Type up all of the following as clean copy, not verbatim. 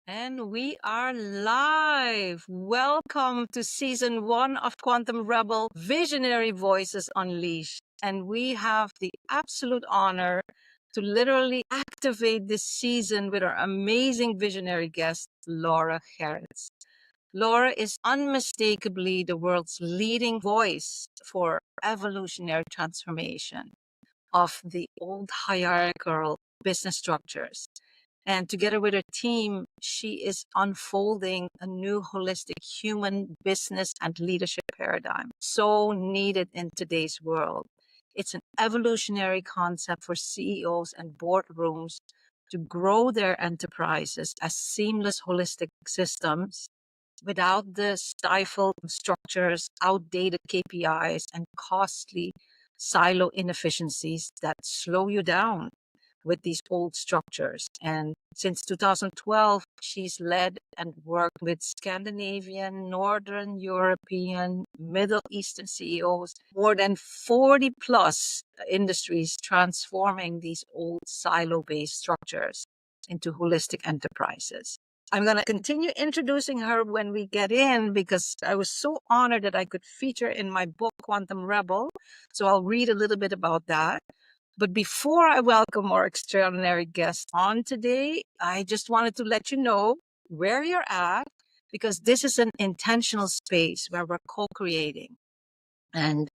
And we are live. Welcome to season 1 of Quantum Rebel Visionary Voices Unleashed. And we have the absolute honor to literally activate this season with our amazing visionary guest, Laura Gerrits. Laura is unmistakably the world's leading voice for evolutionary transformation of the old hierarchical business structures. And together with her team, she is unfolding a new holistic human business and leadership paradigm, so needed in today's world. It's an evolutionary concept for CEOs and boardrooms to grow their enterprises as seamless holistic systems without the stifled structures, outdated KPIs, and costly silo inefficiencies that slow you down with these old structures. And since 2012, she's led and worked with Scandinavian, Northern European, Middle Eastern CEOs, more than 40 plus industries, transforming these old silo based structures into holistic enterprises. I'm going to continue introducing her when we get in because I was so honored that I could feature in my book, Quantum Rebel. So I'll read a little bit about that. But before I welcome our extraordinary guest on today, I just wanted to let you know where you're at because this is an intentional space where we're co-creating. And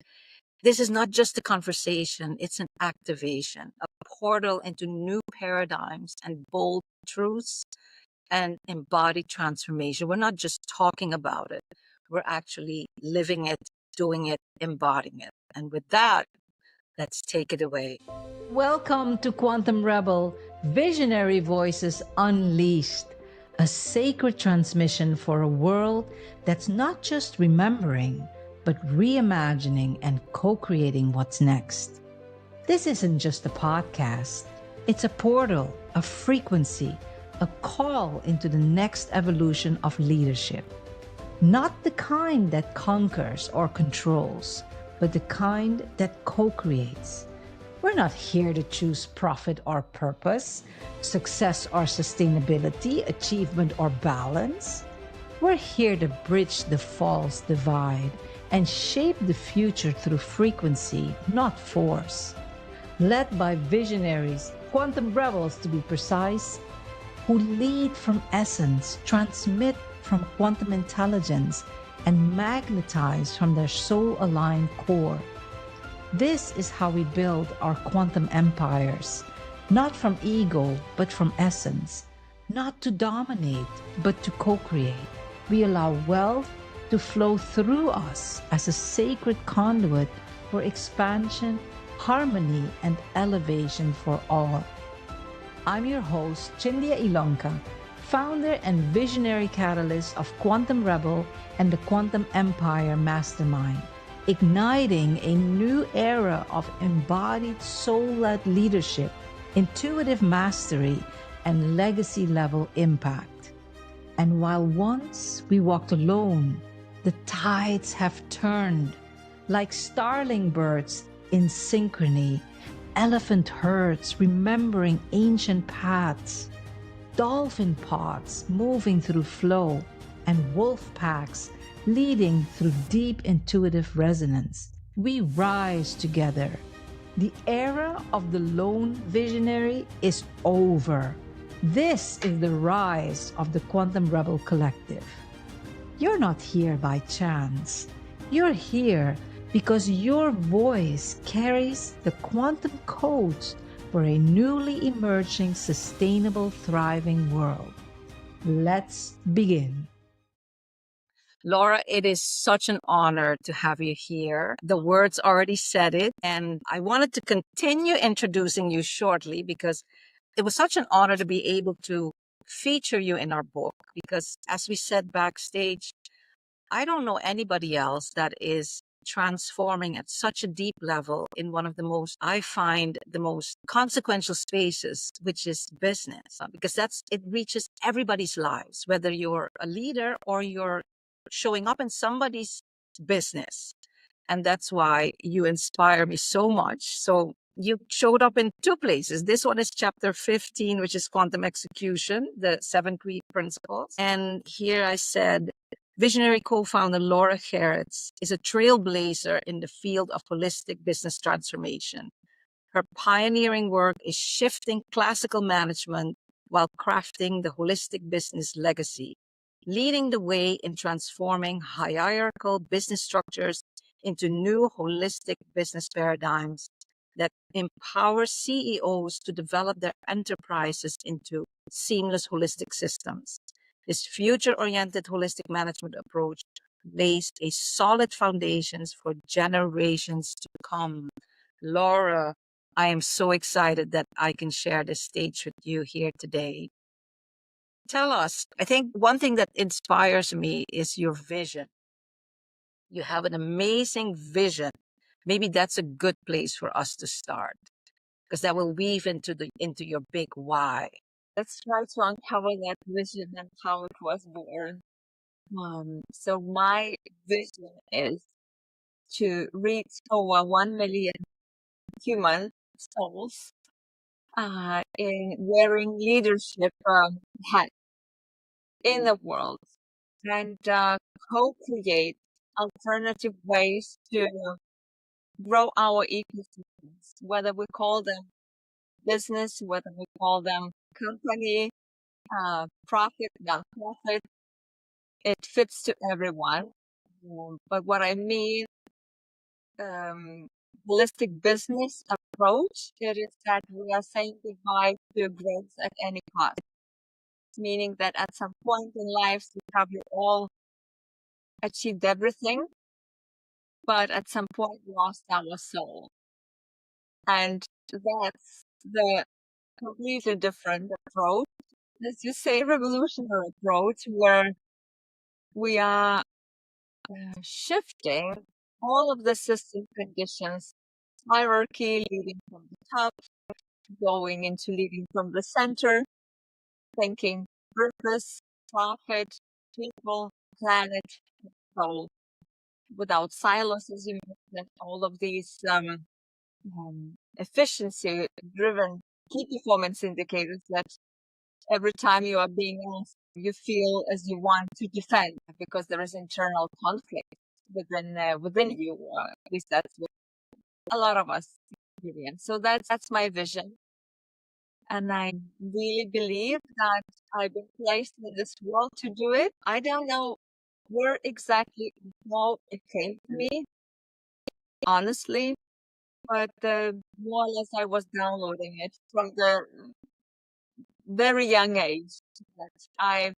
this is not just a conversation, it's an activation, a portal into new paradigms and bold truths and embodied transformation. We're not just talking about it, we're actually living it, doing it, embodying it. And with that, let's take it away. Welcome to Quantum Rebel Visionary Voices Unleashed, a sacred transmission for a world that's not just remembering, but reimagining and co-creating what's next. This isn't just a podcast, it's a portal, a frequency, a call into the next evolution of leadership. Not the kind that conquers or controls, but the kind that co-creates. We're not here to choose profit or purpose, success or sustainability, achievement or balance. We're here to bridge the false divide and shape the future through frequency, not force. Led by visionaries, quantum rebels to be precise, who lead from essence, transmit from quantum intelligence, and magnetize from their soul-aligned core. This is how we build our quantum empires, not from ego, but from essence, not to dominate, but to co-create. We allow wealth to flow through us as a sacred conduit for expansion, harmony, and elevation for all. I'm your host, CHINDIA ILONKA, founder and visionary catalyst of Quantum Rebel and the Quantum Empire Mastermind, igniting a new era of embodied soul-led leadership, intuitive mastery, and legacy-level impact. And while once we walked alone, the tides have turned. Like starling birds in synchrony, elephant herds remembering ancient paths, dolphin pods moving through flow, and wolf packs leading through deep intuitive resonance. We rise together. The era of the lone visionary is over. This is the rise of the Quantum Rebel Collective. You're not here by chance. You're here because your voice carries the quantum codes for a newly emerging, sustainable, thriving world. Let's begin. Laura, it is such an honor to have you here. The words already said it, and I wanted to continue introducing you shortly because it was such an honor to be able to feature you in our book. Because as we said backstage, I don't know anybody else that is transforming at such a deep level in one of the most, I find, the most consequential spaces, which is business, because it reaches everybody's lives, whether you're a leader or you're showing up in somebody's business. And that's why you inspire me so much. So you showed up in two places. This one is chapter 15, which is quantum execution, the 7 key principles. And here I said, visionary co-founder Laura Gerrits is a trailblazer in the field of holistic business transformation. Her pioneering work is shifting classical management while crafting the holistic business legacy, leading the way in transforming hierarchical business structures into new holistic business paradigms that empower CEOs to develop their enterprises into seamless holistic systems. This future-oriented holistic management approach lays a solid foundations for generations to come. Laura, I am so excited that I can share the stage with you here today. Tell us, I think one thing that inspires me is your vision. You have an amazing vision. Maybe that's a good place for us to start because that will weave into your big why. Let's try to uncover that vision and how it was born. So my vision is to reach over 1 million human souls in wearing leadership hat in the world and co-create alternative ways to grow our ecosystems, whether we call them business, whether we call them company, profit, non-profit, it fits to everyone. But what I mean, holistic business approach, it is that we are saying goodbye to growth at any cost, meaning that at some point in life, we probably all achieved everything, but at some point lost our soul. And that's the completely different approach. Let's just say revolutionary approach where we are shifting all of the system conditions, hierarchy leading from the top, going into leading from the center, thinking purpose, profit, people, planet, soul, without silos, as you mentioned, all of these efficiency-driven key performance indicators that every time you are being asked, you feel as you want to defend because there is internal conflict within you. At least that's what a lot of us experience. So that's my vision, and I really believe that I've been placed in this world to do it. I don't know where exactly how it came to me, honestly, but more or less I was downloading it from the very young age. That I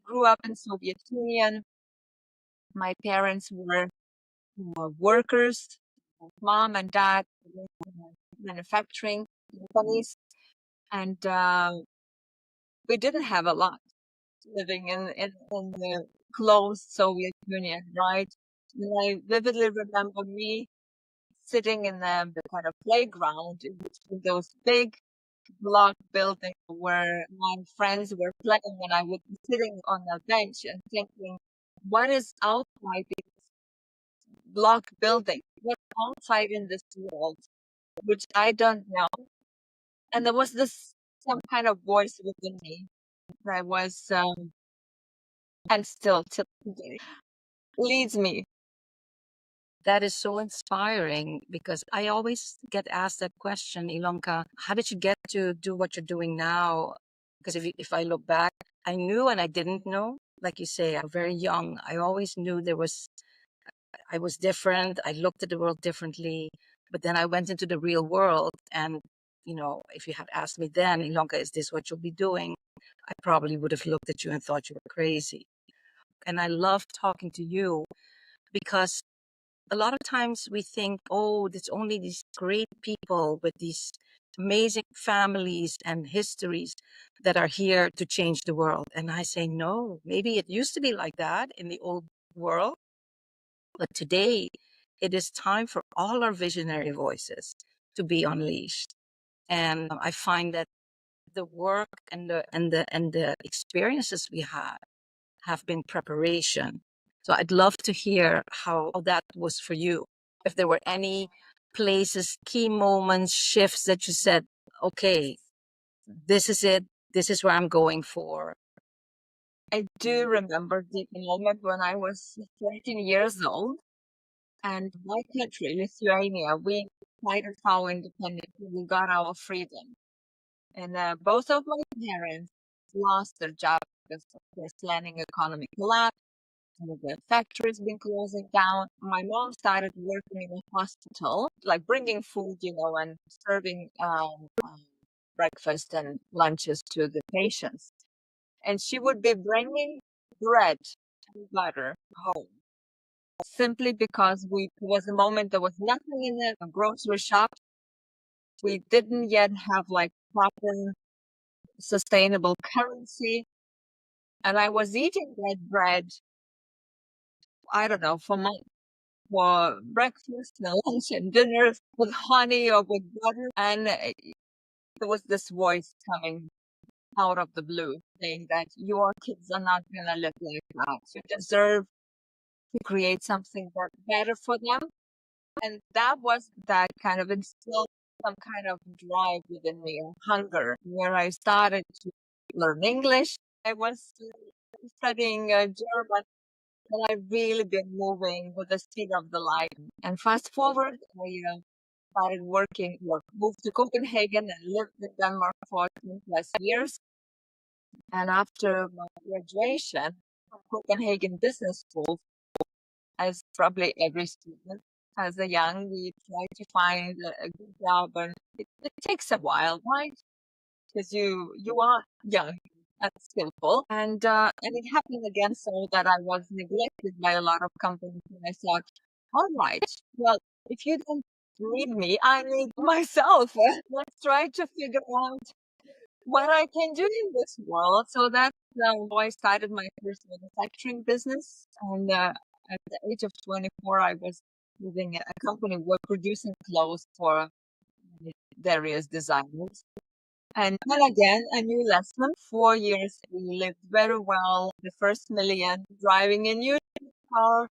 grew up in Soviet Union. My parents were workers, mom and dad worked in manufacturing companies, and we didn't have a lot living in the closed Soviet Union, right? And I vividly remember me sitting in the kind of playground in between those big block buildings where my friends were playing, and I would be sitting on a bench and thinking, what is outside this block building? What's outside in this world, which I don't know? And there was this some kind of voice within me that was, and still till today, leads me. That is so inspiring because I always get asked that question, Ilonka, how did you get to do what you're doing now? Because if I look back, I knew and I didn't know. Like you say, I'm very young. I always knew I was different. I looked at the world differently. But then I went into the real world. And, if you had asked me then, Ilonka, is this what you'll be doing? I probably would have looked at you and thought you were crazy. And I love talking to you because a lot of times we think, oh, there's only these great people with these amazing families and histories that are here to change the world. And I say, no, maybe it used to be like that in the old world. But today, it is time for all our visionary voices to be unleashed. And I find that the work and the experiences we have been preparation. So I'd love to hear how that was for you. If there were any places, key moments, shifts that you said, okay, this is it. This is where I'm going for? I do remember the moment when I was 13 years old, and my country, Lithuania, we fighted for our independence. We got our freedom. And both of my parents lost their job because of the Islamic economic collapse. Some of the factories been closing down. My mom started working in a hospital, like bringing food, and serving breakfast and lunches to the patients. And she would be bringing bread and butter home simply because it was a moment there was nothing in the grocery shop. We didn't yet have like proper sustainable currency. And I was eating that bread, I don't know, for breakfast and lunch and dinner with honey or with butter. And there was this voice coming out of the blue saying that your kids are not going to live like that. You deserve to create something better for them. And that kind of instilled some kind of drive within me, or hunger, where I started to learn English. I was studying German, and I've really been moving with the speed of the light. And fast forward, I started moved to Copenhagen and lived in Denmark for 10 plus years. And after my graduation from Copenhagen Business School, as probably every student, as a young, we try to find a good job, and it takes a while, right? Because you are young and skillful, and it happened again, so that I was neglected by a lot of companies, and I thought, all right, well, if you don't need me, I need myself. Let's try to figure out what I can do in this world. So that's how I started my first manufacturing business. And at the age of 24, I was leading a company. We're producing clothes for various designers. And then again, a new lesson. 4 years, we lived very well. The first million, driving a new car,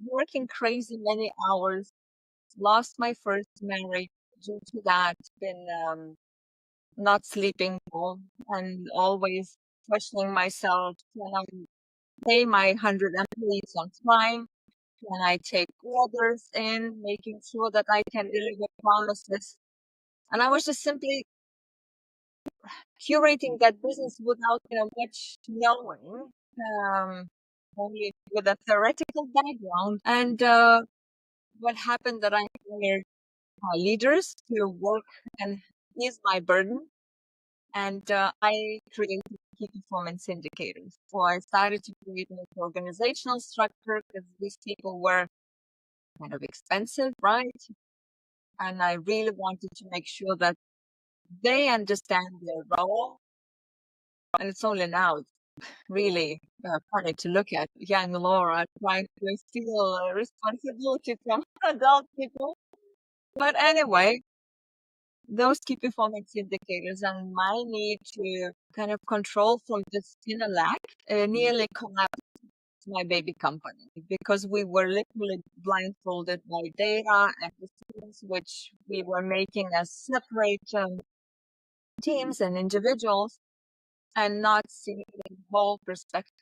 working crazy many hours. Lost my first marriage due to that. Been not sleeping well and always questioning myself. Can I pay my 100 employees on time? Can I take orders in, making sure that I can deliver promises? And I was just simply curating that business without, much knowing, only with a theoretical background. And what happened that I hired leaders to work and ease my burden. And I created key performance indicators. So I started to create an organizational structure because these people were kind of expensive, right? And I really wanted to make sure that they understand their role. And it's only now really funny to look at young Laura trying to feel responsibility from adult people. But anyway, those key performance indicators and my need to kind of control from this inner lack nearly collapsed my baby company because we were literally blindfolded by data and decisions which we were making as separate teams and individuals and not seeing the whole perspective.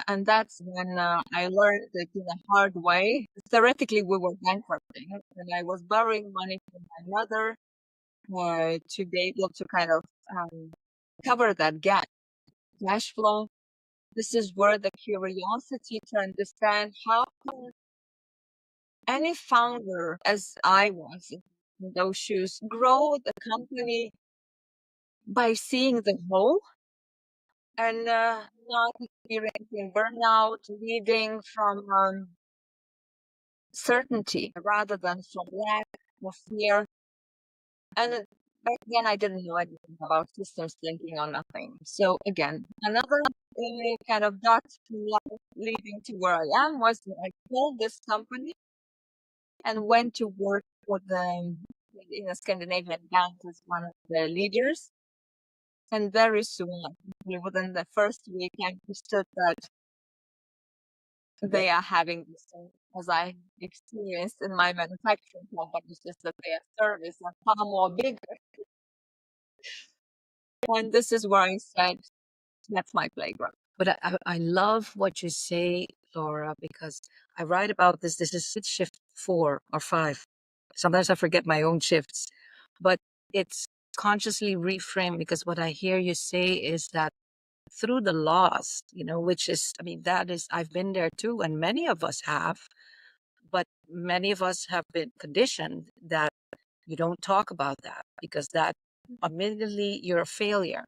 And that's when I learned that in a hard way. Theoretically, we were bankrupting, and I was borrowing money from my mother to be able to kind of cover that gap. Cash flow. This is where the curiosity to understand how can any founder, as I was in those shoes, grow the company by seeing the whole and not experiencing burnout, leading from certainty rather than from lack or fear. And back then, I didn't know anything about systems thinking or nothing. So again, another kind of dot leading to where I am was that I sold this company and went to work for in a Scandinavian bank as one of the leaders. And very soon, like, within the first week, I understood that they are having this as I experienced in my manufacturing companies, just that their service are far more bigger. And this is where I said, that's my playground. But I love what you say, Laura, because I write about this. This is shift 4 or 5. Sometimes I forget my own shifts, but it's consciously reframe, because what I hear you say is that through the loss, which is, I mean, that is, I've been there too, and many of us have, but many of us have been conditioned that you don't talk about that because that immediately you're a failure.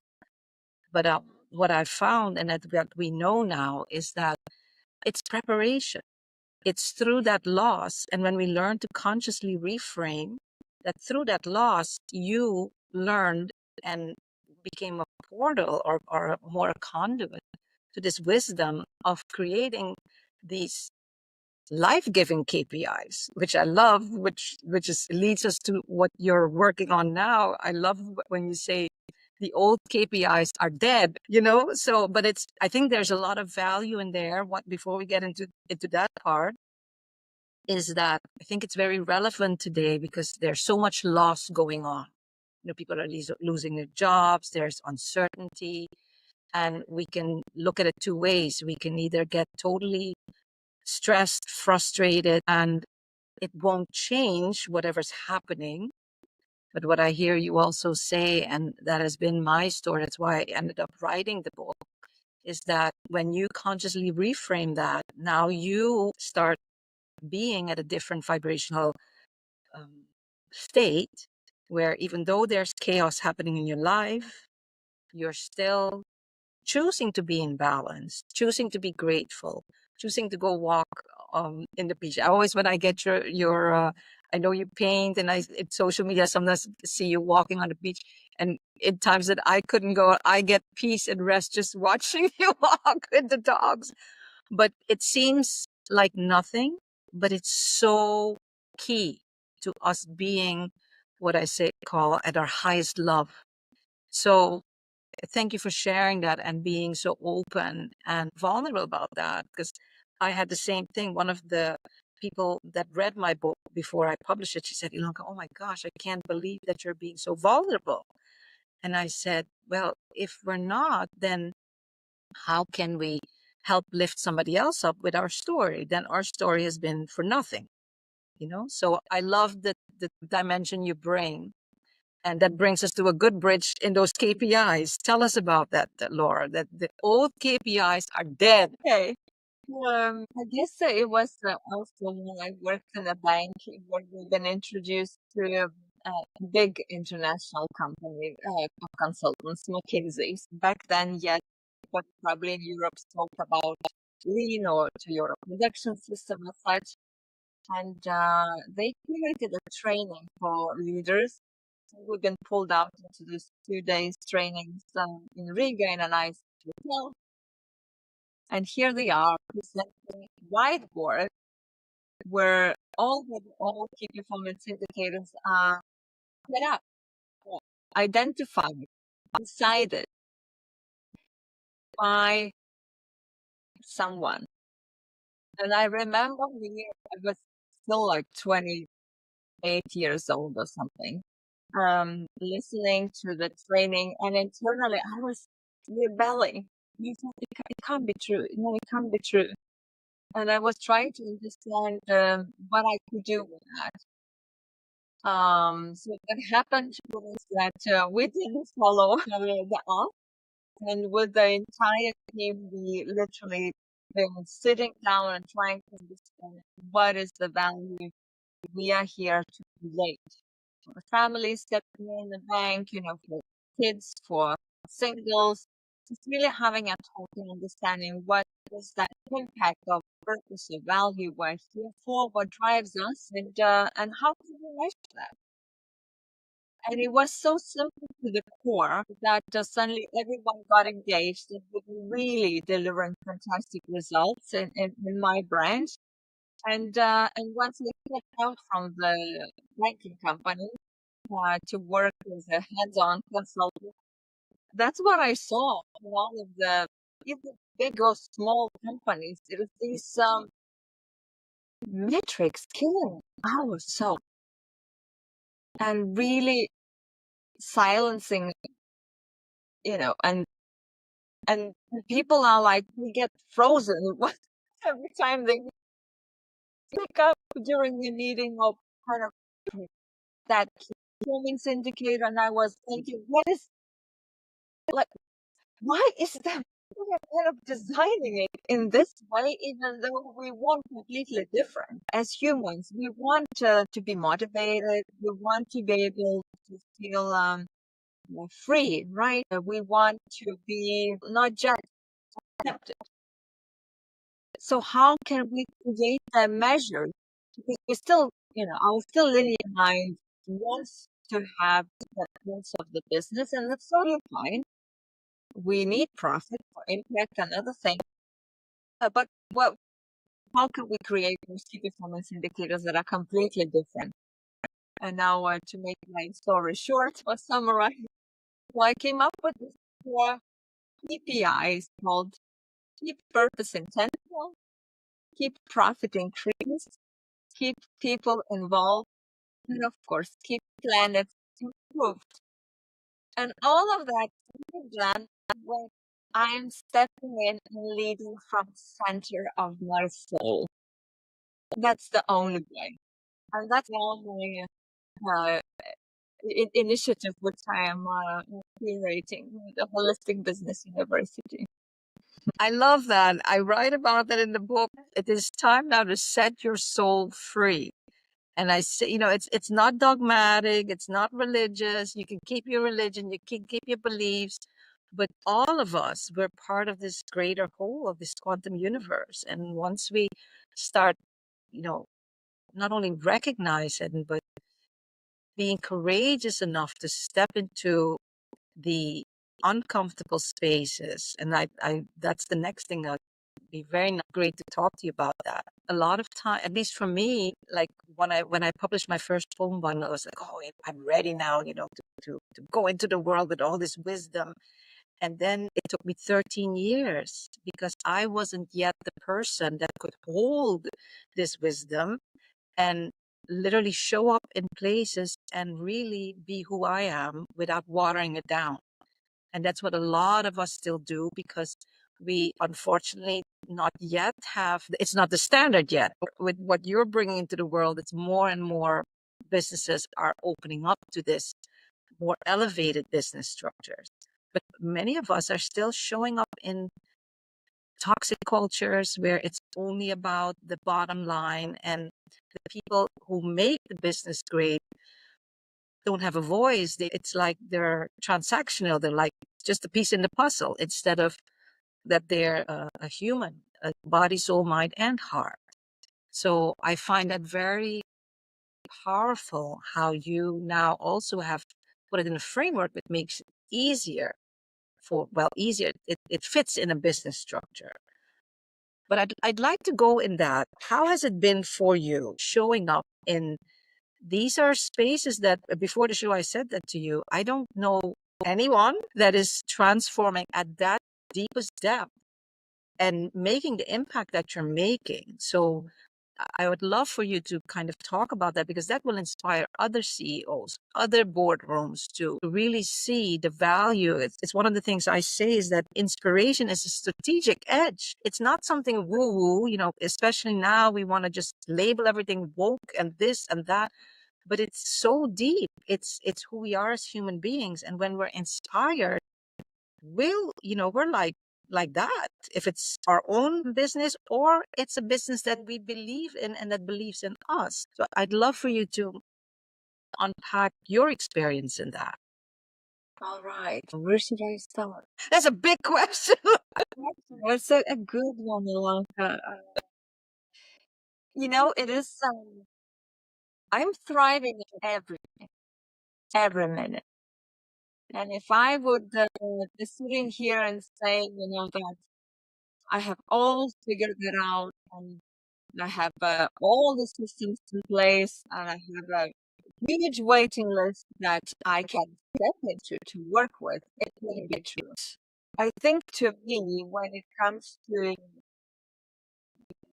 But what I found, and that what we know now, is that it's preparation. It's through that loss. And when we learn to consciously reframe that through that loss, you learned and became a portal, or more a conduit to this wisdom of creating these life-giving KPIs, which I love, which is leads us to what you're working on now. I love when you say the old KPIs are dead, So, but I think there's a lot of value in there. Before we get into that part, is that I think it's very relevant today because there's so much loss going on. People are losing their jobs. There's uncertainty, and we can look at it two ways. We can either get totally stressed, frustrated, and it won't change whatever's happening. But what I hear you also say, and that has been my story, that's why I ended up writing the book, is that when you consciously reframe that, now you start being at a different vibrational state, where even though there's chaos happening in your life, you're still choosing to be in balance, choosing to be grateful, choosing to go walk in the beach. I always, when I get your I know you paint, and in social media sometimes see you walking on the beach, and in times that I couldn't go, I get peace and rest just watching you walk with the dogs. But it seems like nothing, but it's so key to us being what I call at our highest love. So thank you for sharing that and being so open and vulnerable about that, because I had the same thing. One of the people that read my book before I published it, she said, Ilonka, oh my gosh, I can't believe that you're being so vulnerable. And I said, well, if we're not, then how can we help lift somebody else up with our story? Then our story has been for nothing, So I love the dimension you bring. And that brings us to a good bridge in those KPIs. Tell us about that, Laura, that the old KPIs are dead. Okay. I guess it was also when I worked in a bank where we've been introduced to a big international company of consultants, McKinsey's. Back then, yet, what probably in Europe spoke about lean or to your production system as such. And they created a training for leaders. We've been pulled out into this 2 days trainings in Riga in a nice hotel. And here they are presenting a whiteboard where all key performance indicators are set up, identified, decided by someone. And I remember I was still like 28 years old or something, listening to the training, and internally I was rebelling. I thought, it can't be true. No, it can't be true. And I was trying to understand what I could do with that. So what happened was that we didn't follow the app, and with the entire team, we literally been sitting down and trying to understand what is the value we are here to create for families that are in the bank, for kids, for singles. Just really having a talk and understanding what is that impact of purpose or value we're here for, what drives us, and how can we measure that? And it was so simple to the core that suddenly everyone got engaged and was really delivering fantastic results in my branch. And once I got out from the banking company to work as a hands-on consultant, that's what I saw in all of the either big or small companies. It was these metrics killing our soul and really silencing, and people are like, we get frozen every time they pick up during the meeting of kind of that performance indicator. And I was thinking, like, why is that? We are kind of designing it in this way, even though we want completely different. As humans, we want to be motivated. We want to be able to feel free, right? We want to be not just accepted. So how can we create a measure? Because we still, our still linear mind wants to have the pulse of the business, and that's totally fine. We need profit for impact and other things. But how can we create those key performance indicators that are completely different? And now, to make my story short or summarize, I came up with this 4 KPIs called keep purpose intentional, keep profit increased, keep people involved, and of course, keep planet improved. And all of that can be done when I'm stepping in and leading from center of my soul. That's the only way. And that's the only uh, initiative which I am curating with the Holistic Business University. I love that. I write about that in the book. It is time now to set your soul free. And I say, it's not dogmatic, it's not religious. You can keep your religion, you can keep your beliefs, but all of us, we're part of this greater whole of this quantum universe. And once we start, not only recognizing, but being courageous enough to step into the uncomfortable spaces. And that's the next thing. I'd be very great to talk to you about that. A lot of time, at least for me, like when I published my first poem bundle, I was like, oh, I'm ready now, to go into the world with all this wisdom. And then it took me 13 years because I wasn't yet the person that could hold this wisdom and literally show up in places and really be who I am without watering it down. And that's what a lot of us still do because we unfortunately not yet have, it's not the standard yet. With what you're bringing into the world, it's more and more businesses are opening up to this more elevated business structures. But many of us are still showing up in toxic cultures where it's only about the bottom line, and the people who make the business great don't have a voice. It's like they're transactional. They're like just a piece in the puzzle instead of that they're a human, a body, soul, mind, and heart. So I find that very powerful how you now also have put it in a framework that makes it easier easier. It fits in a business structure. But I'd like to go in that. How has it been for you showing up in these are spaces that before the show, I said that to you. I don't know anyone that is transforming at that deepest depth and making the impact that you're making. So I would love for you to kind of talk about that because that will inspire other CEOs, other boardrooms to really see the value. It's one of the things I say is that inspiration is a strategic edge. It's not something woo-woo, especially now we want to just label everything woke and this and that, but it's so deep. It's who we are as human beings. And when we're inspired, we're like that, if it's our own business or it's a business that we believe in and that believes in us. So I'd love for you to unpack your experience in that. All right. Where should I start? That's a big question. It's a good one, ILONKA. It is, I'm thriving every minute. And if I would be sitting here and say, that I have all figured it out and I have all the systems in place and I have a huge waiting list that I can step into to work with, it wouldn't be true. I think to me, when it comes to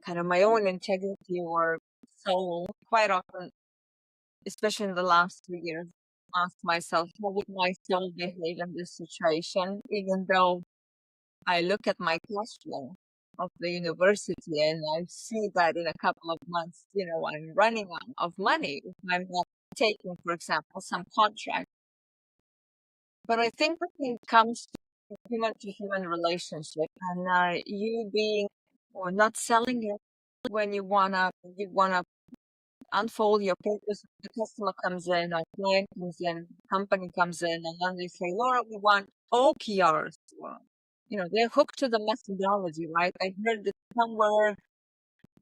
kind of my own integrity or soul, quite often, especially in the last 2 years, ask myself, how would my soul behave in this situation? Even though I look at my cash flow of the university and I see that in a couple of months, I'm running out of money if I'm not taking, for example, some contract. But I think when it comes to human relationship and you being or not selling it when you wanna unfold your purpose, the customer comes in, our client comes in, company comes in, and then they say, Laura, we want OKRs. Well, they're hooked to the methodology, right? I heard it somewhere,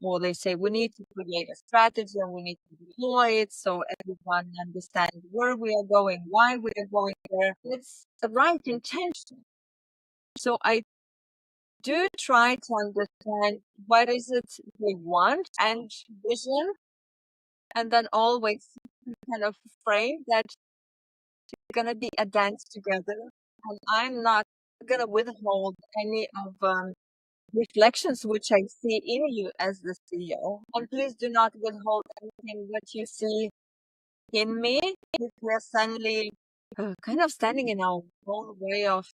or they say we need to create a strategy and we need to deploy it so everyone understands where we are going, why we are going there. It's the right intention. So I do try to understand what is it they want and vision, and then always kind of frame that it's gonna be a dance together, and I'm not gonna withhold any of reflections which I see in you as the CEO. And please do not withhold anything that you see in me, if we're suddenly kind of standing in our own way of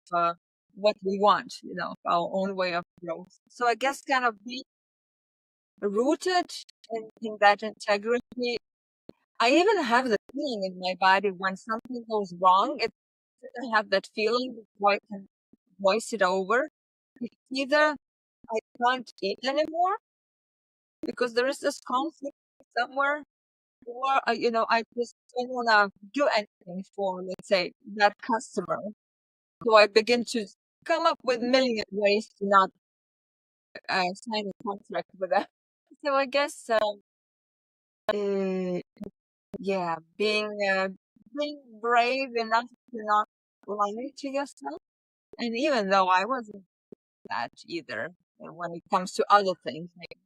what we want, our own way of growth. So I guess kind of be rooted in that integrity. I even have the feeling in my body when something goes wrong. I have that feeling before I can voice it over. It's either I can't eat anymore because there is this conflict somewhere, or I just don't want to do anything for, let's say, that customer. So I begin to come up with million ways to not sign a contract with them. So I guess, uh, yeah, being brave enough to not lie to yourself. And even though I wasn't that either, when it comes to other things, like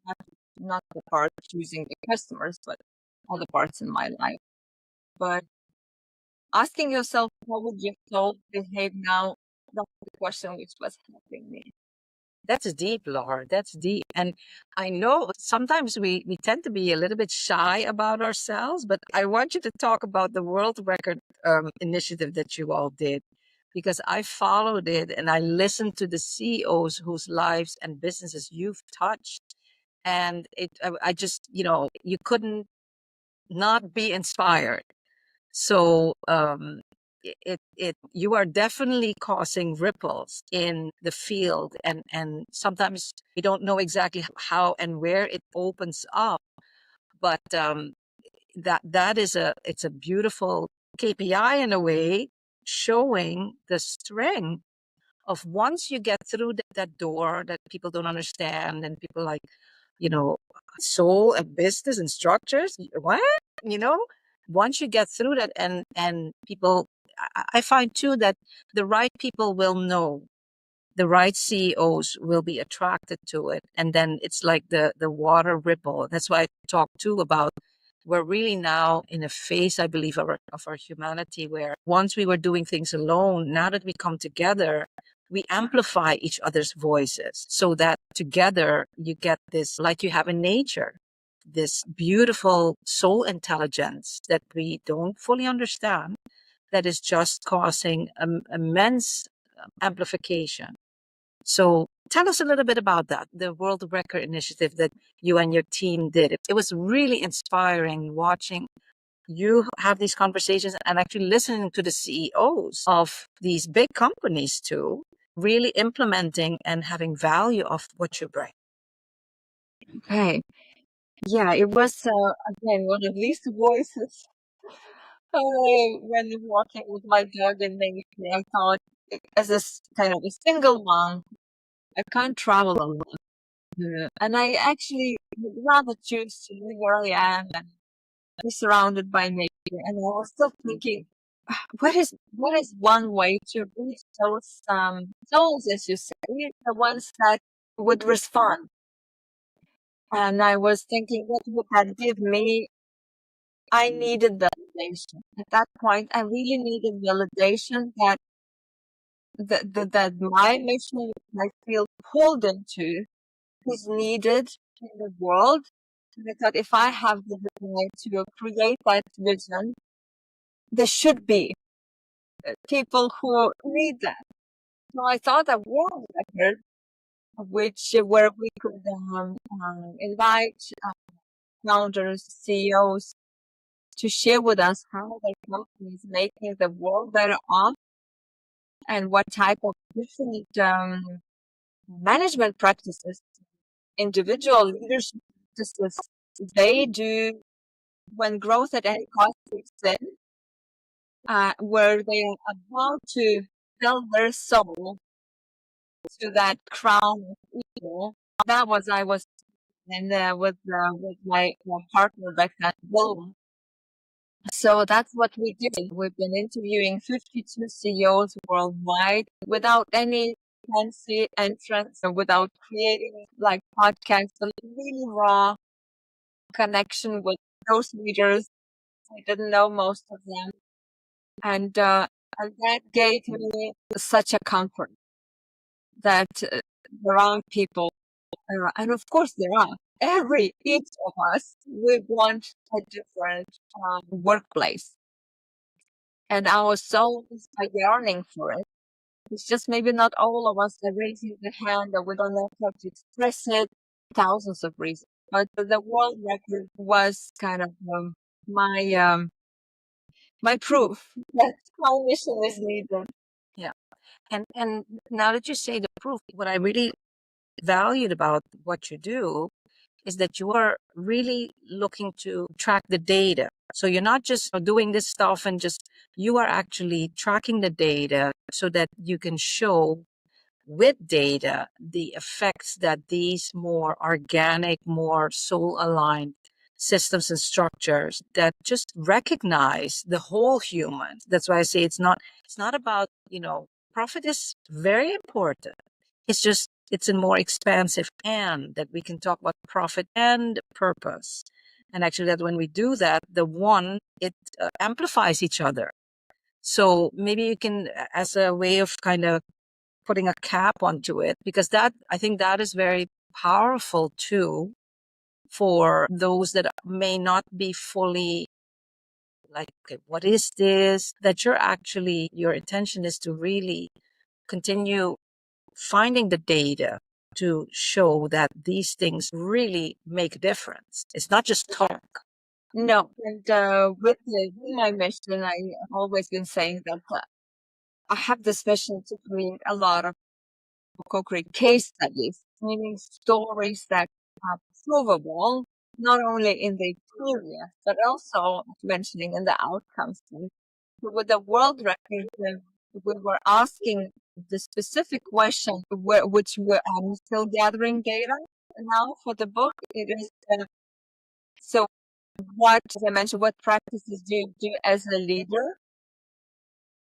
not the part choosing the customers, but other parts in my life. But asking yourself, how would your soul behave now? That's the question which was helping me. That's deep, Laura. That's deep. And I know sometimes we tend to be a little bit shy about ourselves, but I want you to talk about the world record initiative that you all did, because I followed it and I listened to the CEOs whose lives and businesses you've touched. And I just, you couldn't not be inspired. So you are definitely causing ripples in the field, and sometimes we don't know exactly how and where it opens up, but that is it's a beautiful KPI in a way, showing the strength of once you get through that door that people don't understand, and people like, you know, soul and business and structures. What? You know, once you get through that, and people, I find too that the right people will know, the right CEOs will be attracted to it, and then it's like the water ripple. That's why I talk too about we're really now in a phase, I believe, of our humanity where once we were doing things alone, now that we come together, we amplify each other's voices so that together you get this, like you have in nature, this beautiful soul intelligence that we don't fully understand, that is just causing immense amplification. So tell us a little bit about that, the World Record Initiative that you and your team did. It was really inspiring watching you have these conversations and actually listening to the CEOs of these big companies too, really implementing and having value of what you bring. Okay. Yeah, it was, again, one of these voices. When walking with my dog in nature, I thought, as kind of a single mom, I can't travel a lot. And I actually would rather choose to live where I am and be surrounded by nature. And I was still thinking, what is one way to reach those souls, as you say, the ones that would respond? And I was thinking, what would that give me? I needed validation. At that point, I really needed validation that my mission, I feel pulled into, is needed in the world. And I thought if I have the desire to create that vision, there should be people who need that. So I thought a world record, where we could invite founders, CEOs to share with us how their company is making the world better off and what type of different management practices, individual leadership practices they do when growth at any cost is in, where they are about to sell their soul to that crown of evil. That was I was and with my partner back then, Will. So that's what we do. We've been interviewing 52 CEOs worldwide without any fancy entrance and without creating like podcasts, a really raw connection with those leaders. I didn't know most of them. And that gave me such a comfort that there are people, and of course there are. Each of us, we want a different workplace. And our soul is yearning for it. It's just maybe not all of us are raising the hand or we don't know how to express it. Thousands of reasons. But the world record was kind of my my proof that my mission is needed. Yeah. And now that you say the proof, what I really valued about what you do is that you are really looking to track the data. So you're not just doing this stuff and just, you are actually tracking the data so that you can show with data the effects that these more organic, more soul aligned systems and structures that just recognize the whole human. That's why I say it's not about, profit is very important. It's just, it's a more expansive and that we can talk about profit and purpose. And actually that when we do that, the one, it amplifies each other. So maybe you can, as a way of kind of putting a cap onto it, because that, I think that is very powerful too for those that may not be fully like, okay, what is this? That you're actually, your intention is to really continue finding the data to show that these things really make a difference. It's not just talk. No, and with my mission, I've always been saying that I have this mission to create a lot of co-create case studies, meaning stories that are provable, not only in the experience, but also mentioning in the outcomes. So with the world record, we were asking the specific question, I'm still gathering data now for the book. It is so what, as I mentioned, what practices do you do as a leader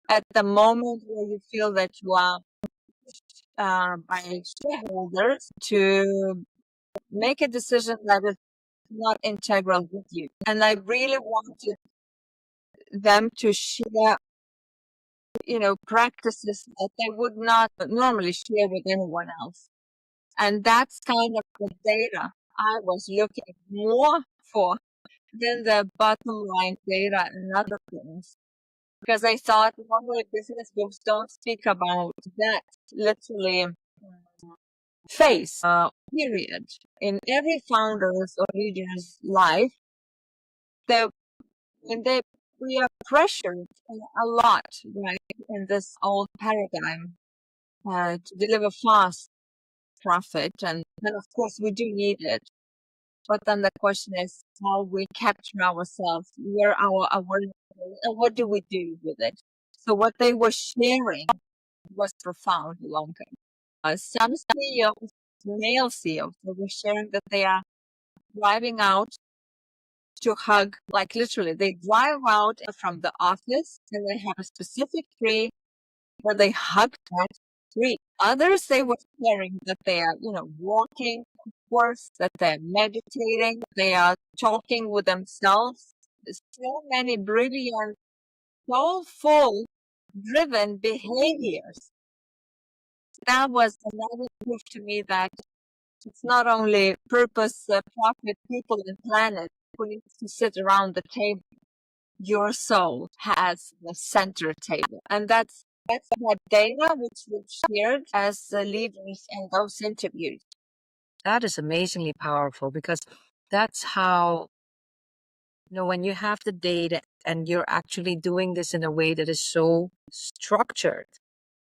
at the moment where you feel that you are by shareholders to make a decision that is not integral with you. And I really wanted them to share, practices that they would not normally share with anyone else. And that's kind of the data I was looking more for than the bottom line data and other things. Because I thought normally business books don't speak about that literally phase, period. In every founder's or leader's life, they when they we are pressured a lot, right, in this old paradigm to deliver fast profit, and of course we do need it. But then the question is how we capture ourselves, where our awareness is, and what do we do with it? So what they were sharing was profound, Ilonka. Some CEOs, male CEOs, they were sharing that they are driving out to hug, like literally, they drive out from the office and they have a specific tree where they hug that tree. Others, they were sharing that they are, walking, of course, that they're meditating, they are talking with themselves. So many brilliant, soulful, driven behaviors. That was another proof to me that It's not only purpose, profit, people, and planet who needs to sit around the table. Your soul has the center table, and that's what data which we've shared as leaders in those interviews. That is amazingly powerful because that's how, when you have the data and you're actually doing this in a way that is so structured,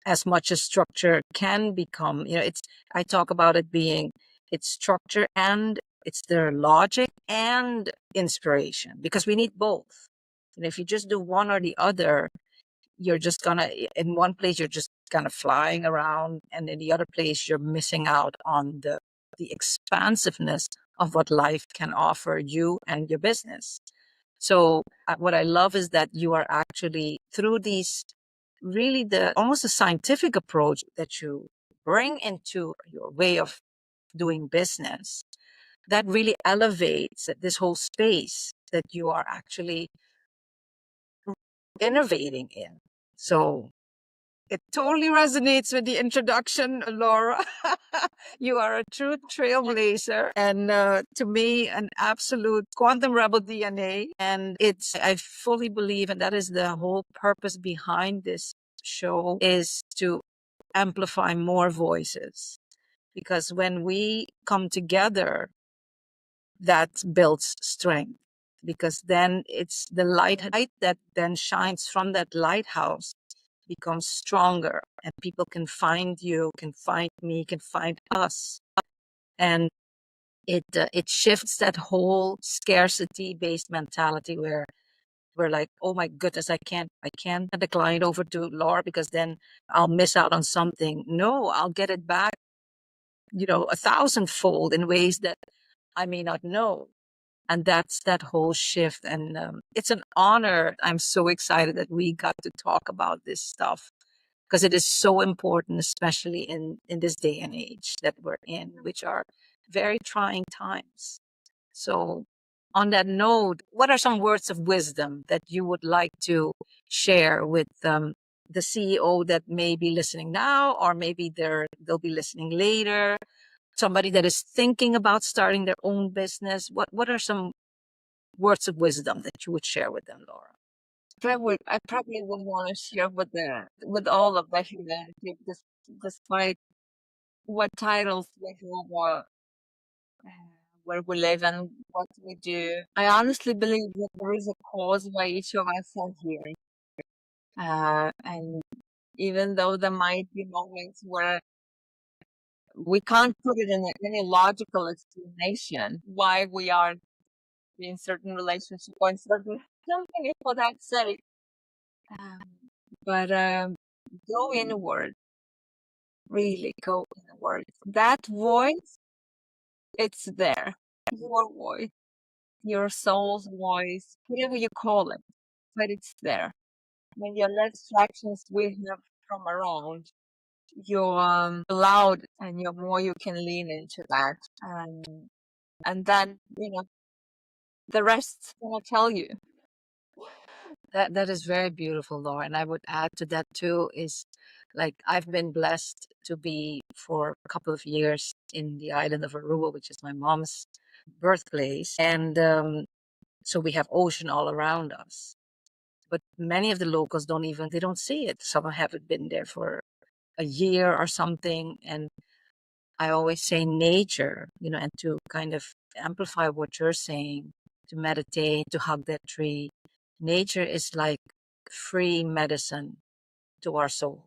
as much as structure can become, I talk about it being, it's structure and it's their logic and inspiration, because we need both. And if you just do one or the other, you're just gonna, in one place you're just kind of flying around, and in the other place you're missing out on the expansiveness of what life can offer you and your business. So what I love is that you are actually, through these, really the almost a scientific approach that you bring into your way of doing business, that really elevates this whole space that you are actually innovating in. So it totally resonates with the introduction, Laura. You are a true trailblazer, and to me, an absolute quantum rebel DNA. And I fully believe, and that is the whole purpose behind this show, is to amplify more voices. Because when we come together, that builds strength. Because then it's the light that then shines from that lighthouse becomes stronger, and people can find you, can find me, can find us. And it shifts that whole scarcity based mentality where we're like, oh my goodness, I can't hand the client over to Laura because then I'll miss out on something. No, I'll get it back, 1,000-fold in ways that I may not know. And that's that whole shift. And it's an honor. I'm so excited that we got to talk about this stuff, because it is so important, especially in this day and age that we're in, which are very trying times. So on that note, what are some words of wisdom that you would like to share with the CEO that may be listening now, or maybe they'll be listening later, somebody that is thinking about starting their own business? What are some words of wisdom that you would share with them, Laura? I probably would want to share with all of the humanity, despite what titles we have, or where we live and what we do. I honestly believe that there is a cause why each of us are here. And even though there might be moments where we can't put it in any logical explanation why we are in certain relationship or in certain company for that sake. But go inward, really go inward. That voice, it's there. Your voice, your soul's voice, whatever you call it, but it's there. When you're less distractions we have from around, you're loud, and you're more you can lean into that. And then, the rest gonna tell you. That is very beautiful, Laura. And I would add to that too, is like, I've been blessed to be for a couple of years in the island of Aruba, which is my mom's birthplace. And so we have ocean all around us. But many of the locals they don't see it. Some haven't been there for a year or something. And I always say nature, and to kind of amplify what you're saying, to meditate, to hug that tree. Nature is like free medicine to our soul.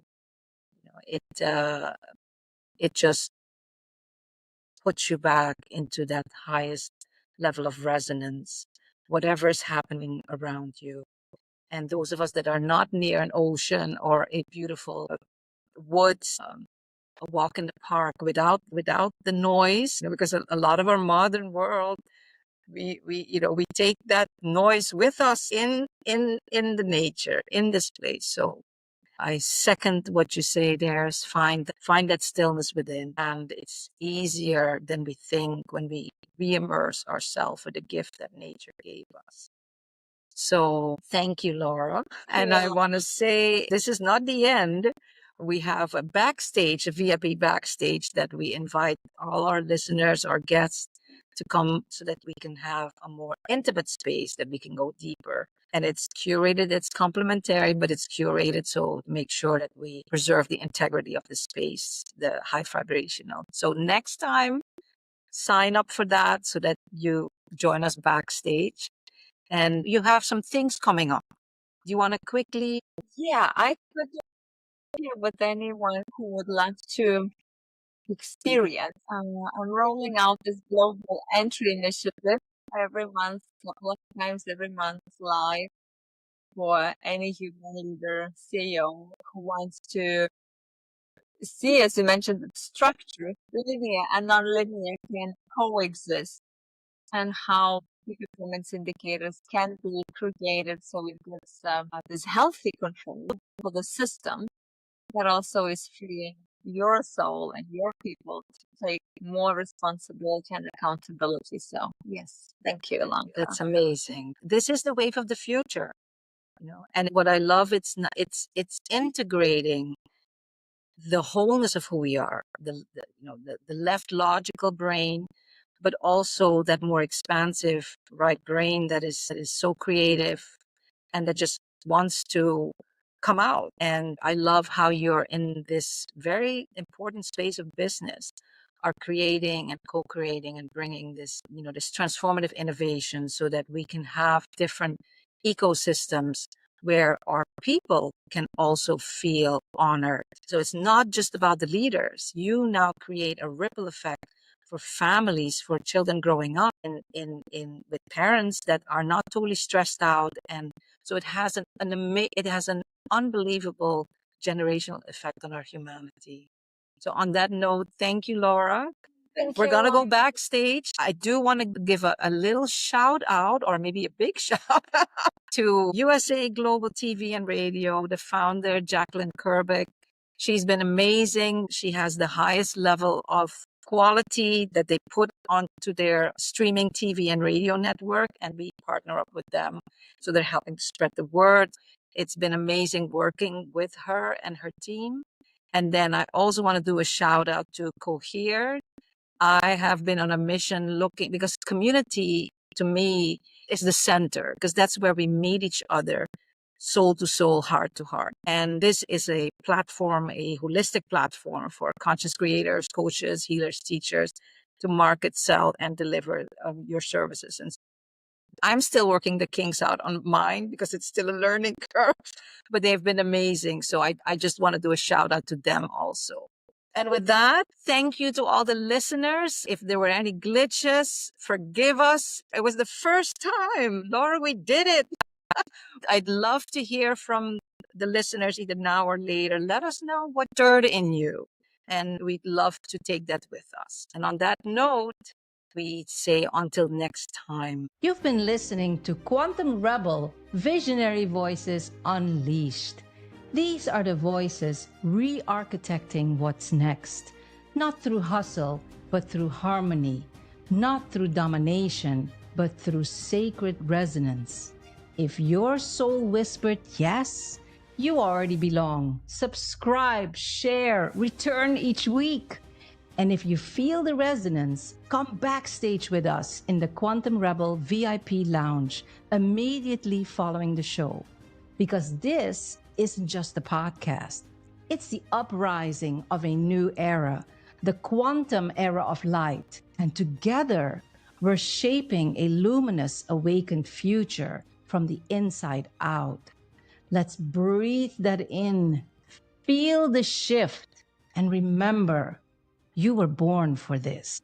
It just puts you back into that highest level of resonance, whatever is happening around you. And those of us that are not near an ocean or a beautiful woods, a walk in the park without the noise, because a lot of our modern world, we take that noise with us in the nature, in this place. So I second what you say there, is find that stillness within. And it's easier than we think when we re-immerse ourselves with the gift that nature gave us. So thank you, Laura. And I want to say this is not the end. We have a backstage, a VIP backstage that we invite all our listeners, our guests to come so that we can have a more intimate space that we can go deeper. And it's curated, it's complimentary, but it's curated. So make sure that we preserve the integrity of the space, the high vibrational. So next time, sign up for that so that you join us backstage. And you have some things coming up. Do you want to quickly? Yeah, I could share with anyone who would like to experience. I'm rolling out this global entry initiative every month, a couple of times every month live for any human leader, CEO who wants to see, as you mentioned, the structure, linear and non-linear can coexist, and how key performance indicators can be created so it gives this healthy control for the system that also is freeing your soul and your people to take more responsibility and accountability. So yes, thank you, Ilonka. That's amazing. This is the wave of the future, And what I love, it's integrating the wholeness of who we are, the left logical brain, but also that more expansive right brain that is so creative and that just wants to come out. And I love how you're in this very important space of business, are creating and co-creating and bringing this transformative innovation so that we can have different ecosystems where our people can also feel honored. So it's not just about the leaders. You now create a ripple effect for families, for children growing up in with parents that are not totally stressed out, and so it has an unbelievable generational effect on our humanity. So on that note, thank you, Laura. Thank We're you, going to go Ilonka. backstage. I do want to give a little shout out, or maybe a big shout out, to USA Global TV and Radio, the founder, Jacqueline Kerbeck. She's been amazing. She has the highest level of quality that they put onto their streaming TV and radio network, and we partner up with them. So they're helping to spread the word. It's been amazing working with her and her team. And then I also want to do a shout out to Cohere. I have been on a mission looking, because community to me is the center, because that's where we meet each other, soul to soul, heart to heart. And this is a platform, a holistic platform for conscious creators, coaches, healers, teachers to market, sell, and deliver your services. And I'm still working the kinks out on mine because it's still a learning curve, but they've been amazing. So I just want to do a shout out to them also. And with that, thank you to all the listeners. If there were any glitches, forgive us. It was the first time. Laura, we did it. I'd love to hear from the listeners either now or later. Let us know what stirred in you. And we'd love to take that with us. And on that note, we say until next time. You've been listening to Quantum Rebel Visionary Voices Unleashed. These are the voices re-architecting what's next, not through hustle, but through harmony, not through domination, but through sacred resonance. If your soul whispered yes, you already belong. Subscribe, share, return each week. And if you feel the resonance, come backstage with us in the Quantum Rebel VIP Lounge immediately following the show. Because this isn't just a podcast. It's the uprising of a new era, the quantum era of light. And together, we're shaping a luminous, awakened future from the inside out. Let's breathe that in, feel the shift, and remember, you were born for this.